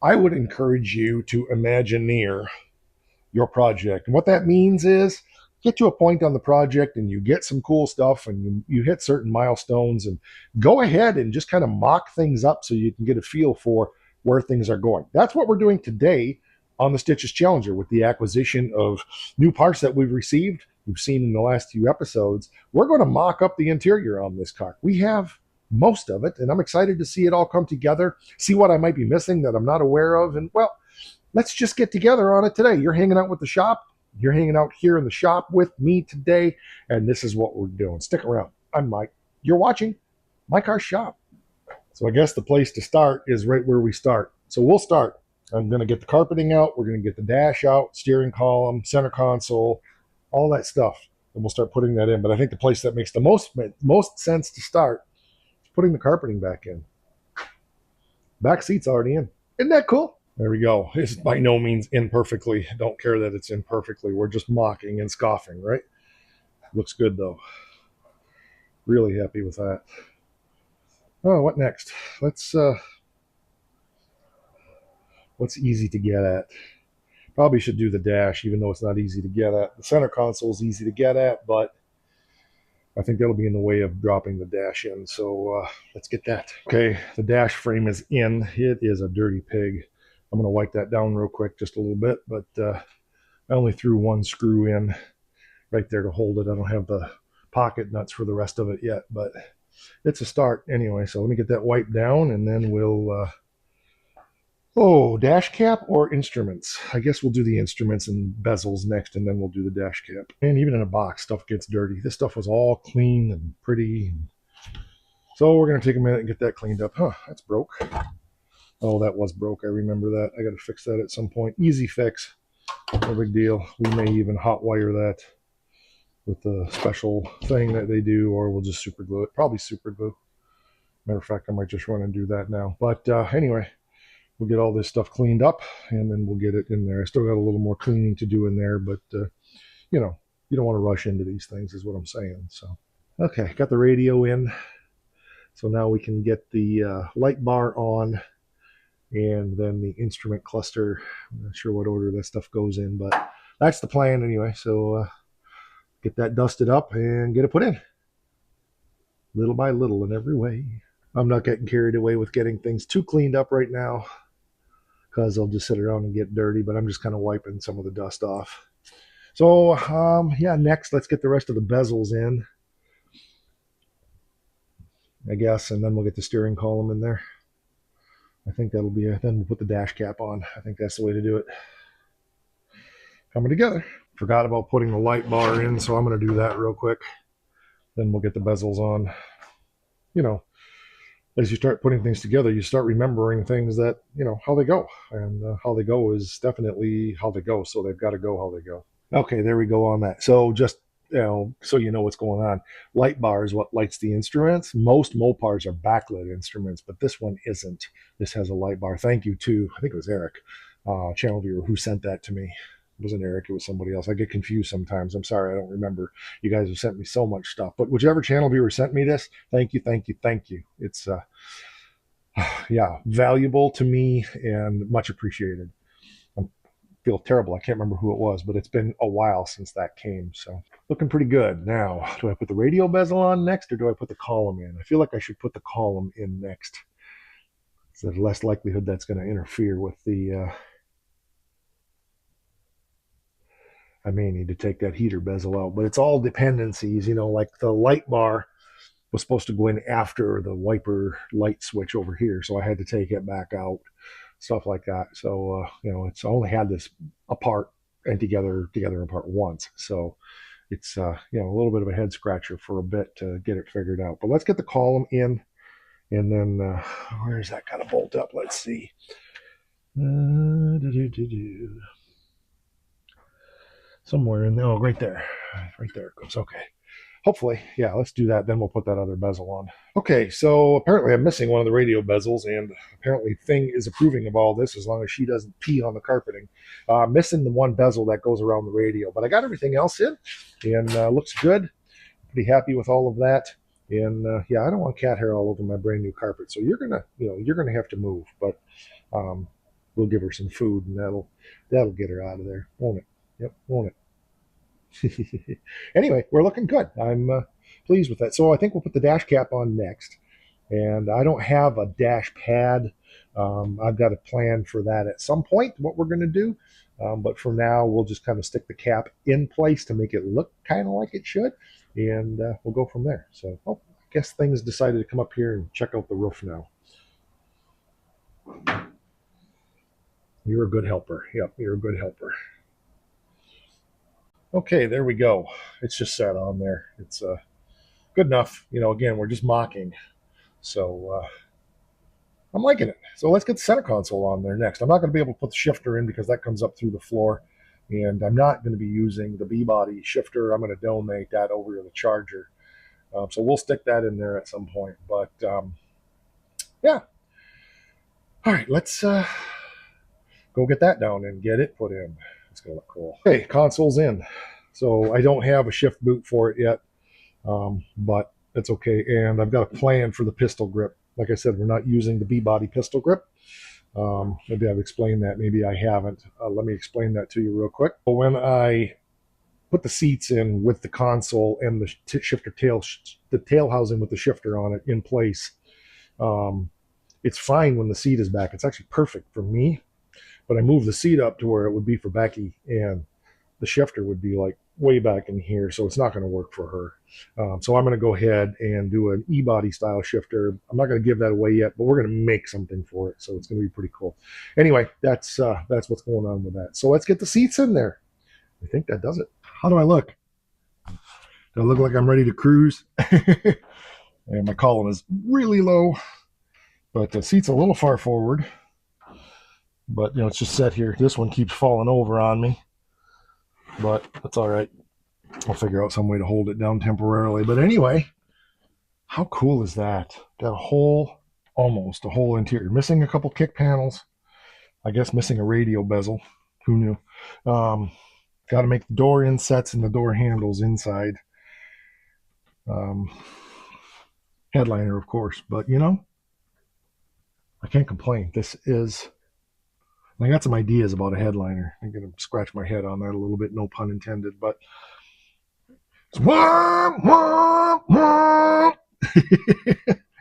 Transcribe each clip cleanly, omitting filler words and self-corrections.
I would encourage you to Imagineer your project. And what that means is get to a point on the project and you get some cool stuff and you hit certain milestones and go ahead and just kind of mock things up so you can get a feel for where things are going. That's what we're doing today on the Stitches Challenger with the acquisition of new parts that we've received. You've seen in the last few episodes. We're going to mock up the interior on this car. We have most of it, and I'm excited to see it all come together, see what I might be missing that I'm not aware of, and well, let's just get together on it today. You're hanging out with the shop. You're hanging out here in the shop with me today, and this is what we're doing. Stick around. I'm Mike. You're watching My Car Shop. So I guess the place to start is right where we start. So we'll start. I'm going to get the carpeting out. We're going to get the dash out, steering column, center console, all that stuff. And we'll start putting that in. But I think the place that makes the most sense to start is putting the carpeting back in. Back seat's already in. Isn't that cool? There we go. It's by no means imperfectly. Don't care that it's imperfectly. We're just mocking and scoffing, right? Looks good, though. Really happy with that. Oh, what next? What's easy to get at? Probably should do the dash, even though it's not easy to get at. The center console is easy to get at, but I think that'll be in the way of dropping the dash in. So let's get that. Okay, the dash frame is in. It is a dirty pig. I'm going to wipe that down real quick, just a little bit, but I only threw one screw in right there to hold it. I don't have the pocket nuts for the rest of it yet, but it's a start anyway. So let me get that wiped down, and then we'll dash cap or instruments. I guess we'll do the instruments and bezels next, and then we'll do the dash cap. And even in a box, stuff gets dirty. This stuff was all clean and pretty. So we're going to take a minute and get that cleaned up. Huh, that's broke. Oh, that was broke. I remember that. I got to fix that at some point. Easy fix. No big deal. We may even hot wire that with the special thing that they do, or we'll just super glue it. Probably super glue. Matter of fact, I might just run and do that now. But anyway, we'll get all this stuff cleaned up, and then we'll get it in there. I still got a little more cleaning to do in there, but you know, you don't want to rush into these things, is what I'm saying. So, okay, got the radio in. So now we can get the light bar on, and then the instrument cluster. I'm not sure what order that stuff goes in, but that's the plan anyway. So get that dusted up and get it put in, little by little in every way. I'm not getting carried away with getting things too cleaned up right now, because they'll just sit around and get dirty, but I'm just kind of wiping some of the dust off. So, yeah, next, let's get the rest of the bezels in, I guess, and then we'll get the steering column in there. I think that'll be it. Then we'll put the dash cap on. I think that's the way to do it. Coming together. Forgot about putting the light bar in, so I'm going to do that real quick. Then we'll get the bezels on. You know, as you start putting things together, you start remembering things that, you know, how they go. And how they go is definitely how they go. So they've got to go how they go. Okay, there we go on that. So just, you know, so you know what's going on. Light bar is what lights the instruments. Most Mopars are backlit instruments, but this one isn't. This has a light bar. Thank you to, I think it was Eric, channel viewer, who sent that to me. It wasn't Eric, it was somebody else. I get confused sometimes. I'm sorry, I don't remember. You guys have sent me so much stuff. But whichever channel viewer sent me this, thank you, thank you, thank you. It's, yeah, valuable to me and much appreciated. Feel terrible. I can't remember who it was, but it's been a while since that came. So looking pretty good. Now, do I put the radio bezel on next, or do I put the column in? I feel like I should put the column in next. So there's less likelihood that's going to interfere with the. I may need to take that heater bezel out, but it's all dependencies. You know, like the light bar was supposed to go in after the wiper light switch over here, so I had to take it back out. Stuff like that. So you know, it's I only had this apart and together apart once. So it's you know, a little bit of a head scratcher for a bit to get it figured out. But let's get the column in, and then where's that kind of bolt up? Let's see. Somewhere in there. Oh, right there. Right there it goes. Okay. Hopefully, yeah, let's do that. Then we'll put that other bezel on. Okay, so apparently I'm missing one of the radio bezels, and apparently Thing is approving of all this as long as she doesn't pee on the carpeting. Missing the one bezel that goes around the radio, but I got everything else in, and looks good. Pretty happy with all of that. And yeah, I don't want cat hair all over my brand new carpet, so you're gonna have to move. But we'll give her some food, and that'll get her out of there, won't it? Yep, won't it? Anyway, we're looking good. I'm pleased with that. So I think we'll put the dash cap on next. And I don't have a dash pad. I've got a plan for that at some point, what we're going to do. But for now, we'll just kind of stick the cap in place to make it look kind of like it should. And we'll go from there. So, I guess things decided to come up here and check out the roof now. You're a good helper. Yep, you're a good helper. Okay, there we go. It's just sat on there. It's good enough. Again, we're just mocking. So I'm liking it. So let's get the center console on there next. I'm not going to be able to put the shifter in because that comes up through the floor. And I'm not going to be using the B-body shifter. I'm going to donate that over to the Charger. So we'll stick that in there at some point. But yeah. All right, let's go get that down and get it put in. It's going to look cool. Okay, console's in. So I don't have a shift boot for it yet, but that's okay. And I've got a plan for the pistol grip. Like I said, we're not using the B-body pistol grip. Maybe I've explained that. Maybe I haven't. Let me explain that to you real quick. When I put the seats in with the console and the shifter tail, the tail housing with the shifter on it in place, it's fine when the seat is back. It's actually perfect for me. But I moved the seat up to where it would be for Becky, and the shifter would be like way back in here, so it's not going to work for her. So I'm going to go ahead and do an E-body style shifter. I'm not going to give that away yet, but we're going to make something for it, so it's going to be pretty cool. Anyway, that's what's going on with that. So let's get the seats in there. I think that does it. How do I look? Do I look like I'm ready to cruise? And my column is really low, but the seat's a little far forward. But it's just set here. This one keeps falling over on me, but that's all right. I'll figure out some way to hold it down temporarily. But anyway, how cool is that? Got almost a whole interior. Missing a couple kick panels. I guess missing a radio bezel. Who knew? Got to make the door insets and the door handles inside. Headliner, of course. But I can't complain. I got some ideas about a headliner. I'm going to scratch my head on that a little bit, no pun intended, but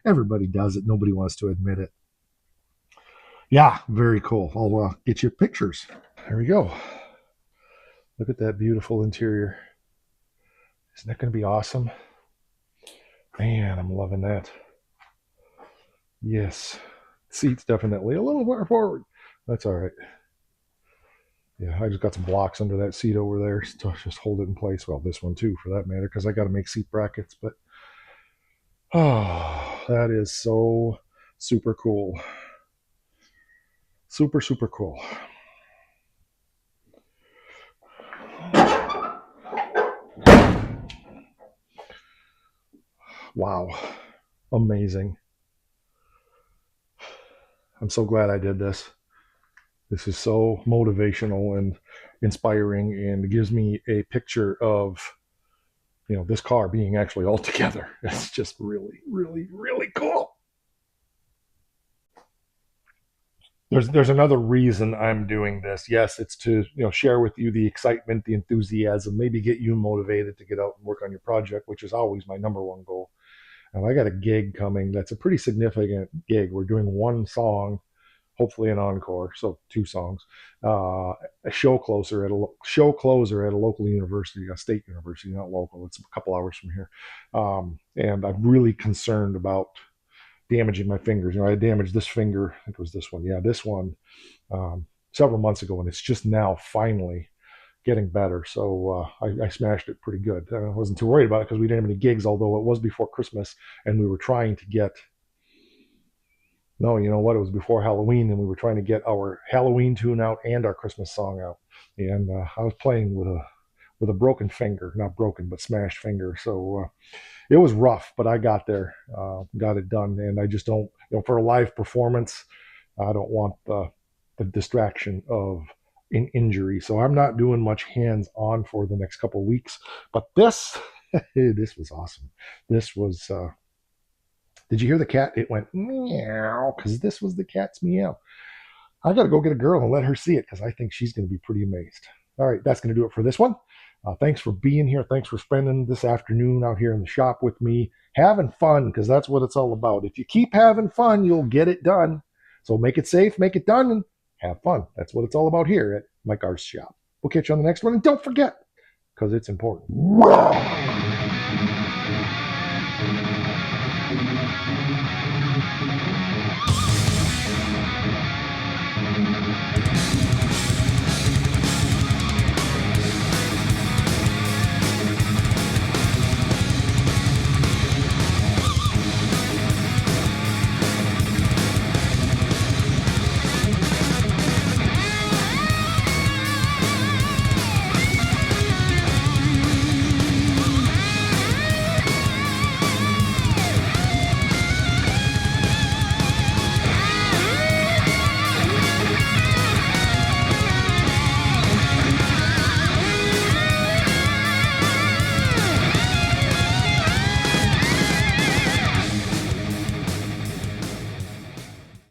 everybody does it. Nobody wants to admit it. Yeah, very cool. I'll get you pictures. There we go. Look at that beautiful interior. Isn't that going to be awesome? Man, I'm loving that. Yes. Seats definitely a little more forward. That's all right. Yeah, I just got some blocks under that seat over there to just hold it in place. Well, this one too, for that matter, because I got to make seat brackets. But that is so super cool. Super, super cool. Wow. Amazing. I'm so glad I did this. This is so motivational and inspiring, and it gives me a picture of this car being actually all together. It's just really, really, really cool. There's another reason I'm doing this. Yes, it's to share with you the excitement, the enthusiasm, maybe get you motivated to get out and work on your project, which is always my number one goal. And I got a gig coming that's a pretty significant gig. We're doing one song, hopefully an encore, so two songs. A show closer at a local university, a state university, not local. It's a couple hours from here, and I'm really concerned about damaging my fingers. I damaged this finger. I think it was this one. Yeah, this one several months ago, and it's just now finally getting better. So I smashed it pretty good. I wasn't too worried about it because we didn't have any gigs, although it was before Christmas, and we were trying to get. No, you know what? It was before Halloween, and we were trying to get our Halloween tune out and our Christmas song out. And I was playing with a broken finger, not broken, but smashed finger. So it was rough, but I got there, got it done. And I just don't, for a live performance, I don't want the distraction of an injury. So I'm not doing much hands on for the next couple of weeks. But this, this was awesome. This was. Did you hear the cat? It went meow because this was the cat's meow. I got to go get a girl and let her see it because I think she's going to be pretty amazed. All right, that's going to do it for this one. Thanks for being here. Thanks for spending this afternoon out here in the shop with me, having fun, because that's what it's all about. If you keep having fun, you'll get it done. So make it safe, make it done, and have fun. That's what it's all about here at Mike R's shop. We'll catch you on the next one. And don't forget, because it's important.